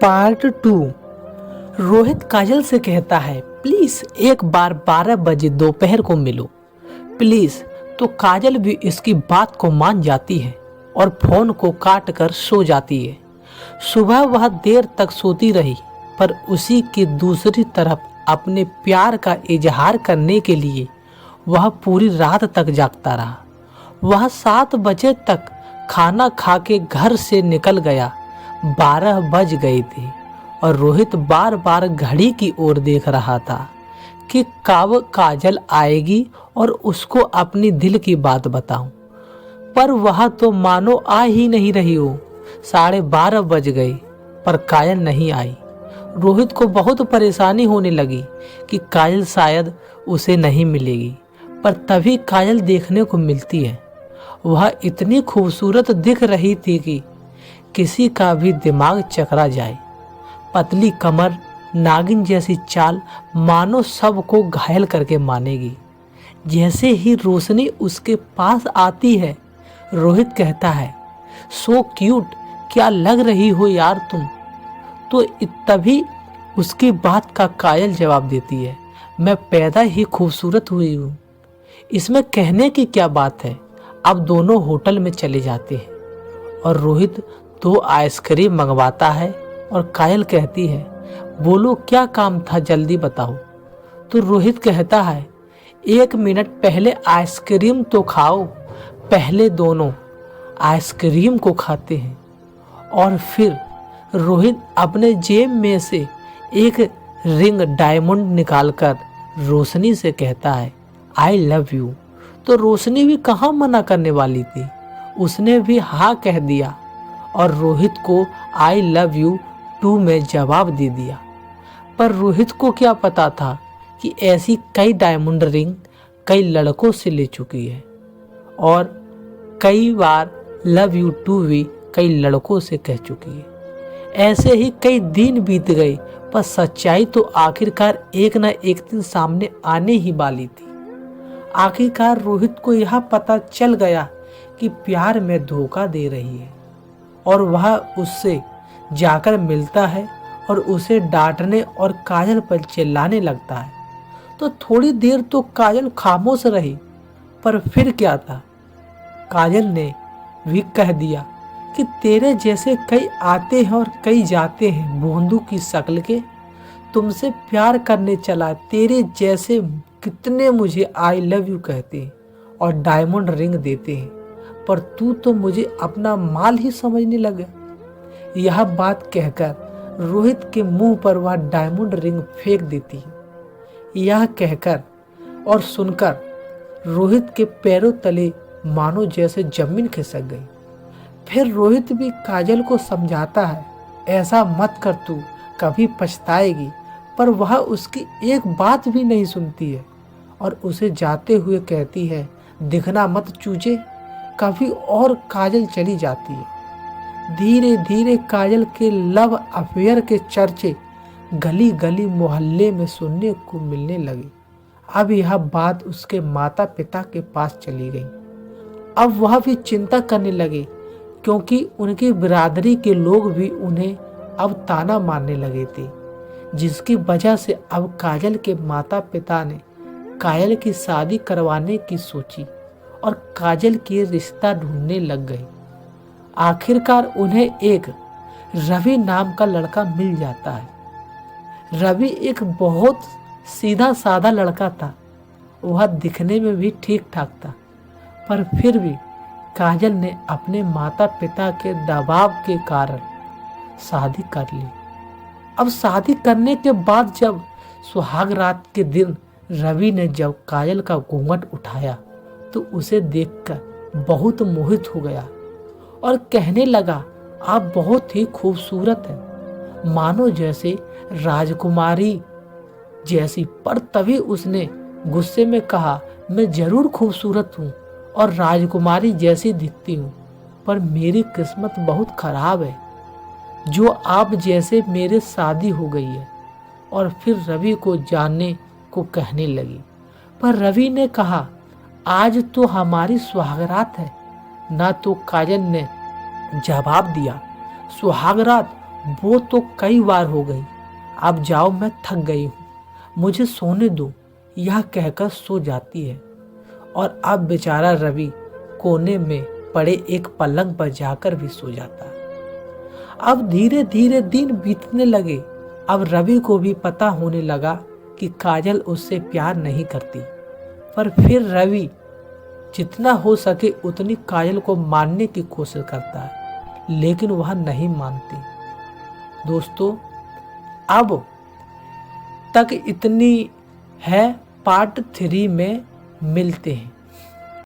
Part 2। Rohit काजल से कहता है, प्लीज एक बार 12 बजे दोपहर को मिलो प्लीज। तो काजल भी इसकी बात को मान जाती है और फोन को काट कर सो जाती है। सुबह वह देर तक सोती रही, पर उसी की दूसरी तरफ अपने प्यार का इजहार करने के लिए वह पूरी रात तक जागता रहा। वह 7 बजे तक खाना खा के घर से निकल गया। 12 बज गए थे और रोहित बार बार घड़ी की ओर देख रहा था कि कब काजल आएगी और उसको अपनी दिल की बात बताऊं, पर वह तो मानो आ ही नहीं रही हो। 12:30 बज गए पर काजल नहीं आई। रोहित को बहुत परेशानी होने लगी कि काजल शायद उसे नहीं मिलेगी, पर तभी काजल देखने को मिलती है। वह इतनी खूबसूरत दिख रही थी कि किसी का भी दिमाग चकरा जाए। पतली कमर, नागिन जैसी चाल, मानो सबको घायल करके मानेगी। जैसे ही रोशनी उसके पास आती है, रोहित कहता है, सो क्यूट, क्या लग रही हो यार तुम। तो तभी उसकी बात का काजल जवाब देती है, मैं पैदा ही खूबसूरत हुई हूँ। इसमें कहने की क्या बात है। अब दोनों होटल में चले जाते हैं और रोहित 2 आइसक्रीम मंगवाता है और काजल कहती है, बोलो क्या काम था, जल्दी बताओ। तो रोहित कहता है, 1 मिनट पहले आइसक्रीम तो खाओ। पहले दोनों आइसक्रीम को खाते हैं और फिर रोहित अपने जेब में से एक रिंग डायमंड निकालकर रोशनी से कहता है, आई लव यू। तो रोशनी भी कहाँ मना करने वाली थी, उसने भी हाँ कह दिया और रोहित को आई लव यू टू में जवाब दे दिया। पर रोहित को क्या पता था कि ऐसी कई डायमंड रिंग कई लड़कों से ले चुकी है और कई बार लव यू टू भी कई लड़कों से कह चुकी है। ऐसे ही कई दिन बीत गए, पर सच्चाई तो आखिरकार एक न एक दिन सामने आने ही वाली थी। आखिरकार रोहित को यह पता चल गया कि प्यार में धोखा दे रही है और वह उससे जाकर मिलता है और उसे डांटने और काजल पर चिल्लाने लगता है। तो थोड़ी देर तो काजल खामोश रही, पर फिर क्या था, काजल ने भी कह दिया कि तेरे जैसे कई आते हैं और कई जाते हैं बोंदू की शक्ल के। तुमसे प्यार करने चला, तेरे जैसे कितने मुझे आई लव यू कहते हैं और डायमंड रिंग देते हैं, पर तू तो मुझे अपना माल ही समझने लगा। यह बात कहकर रोहित के मुंह पर वह डायमंड रिंग फेंक देती है। यह कहकर और सुनकर रोहित के पैरों तले मानो जैसे जमीन खिसक गई। फिर रोहित भी काजल को समझाता है, ऐसा मत कर, तू कभी पछताएगी, पर वह उसकी एक बात भी नहीं सुनती है और उसे जाते हुए कहती है, दिखना मत चूजे कभी। और काजल चली जाती है। धीरे धीरे काजल के लव अफेयर के चर्चे गली गली मोहल्ले में सुनने को मिलने लगे। अब यह बात उसके माता पिता के पास चली गई। अब वह भी चिंता करने लगे, क्योंकि उनकी बिरादरी के लोग भी उन्हें अब ताना मारने लगे थे, जिसकी वजह से अब काजल के माता पिता ने काजल की शादी करवाने की सोची और काजल के रिश्ता ढूंढने लग गए। आखिरकार उन्हें एक रवि नाम का लड़का मिल जाता है। रवि एक बहुत सीधा साधा लड़का था। वह दिखने में भी ठीक ठाक था, पर फिर भी काजल ने अपने माता पिता के दबाव के कारण शादी कर ली। अब शादी करने के बाद जब सुहाग रात के दिन रवि ने जब काजल का घूंघट उठाया, तो उसे देखकर बहुत मोहित हो गया और कहने लगा, आप बहुत ही खूबसूरत हैं, मानो जैसे राजकुमारी जैसी। पर तभी उसने गुस्से में कहा, मैं जरूर खूबसूरत हूँ और राजकुमारी जैसी दिखती हूँ, पर मेरी किस्मत बहुत खराब है जो आप जैसे मेरे शादी हो गई है। और फिर रवि को जानने को कहने लगी, पर रवि ने कहा, आज तो हमारी सुहागरात है ना। तो काजल ने जवाब दिया, सुहागरात वो तो कई बार हो गई, अब जाओ, मैं थक गई हूँ, मुझे सोने दो, यह कहकर सो जाती है। और अब बेचारा रवि कोने में पड़े एक पलंग पर जाकर भी सो जाता है। अब धीरे धीरे दिन बीतने लगे। अब रवि को भी पता होने लगा कि काजल उससे प्यार नहीं करती, पर फिर रवि जितना हो सके उतनी काजल को मानने की कोशिश करता है, लेकिन वह नहीं मानती। दोस्तों, अब तक इतनी है। पार्ट 3 में मिलते हैं।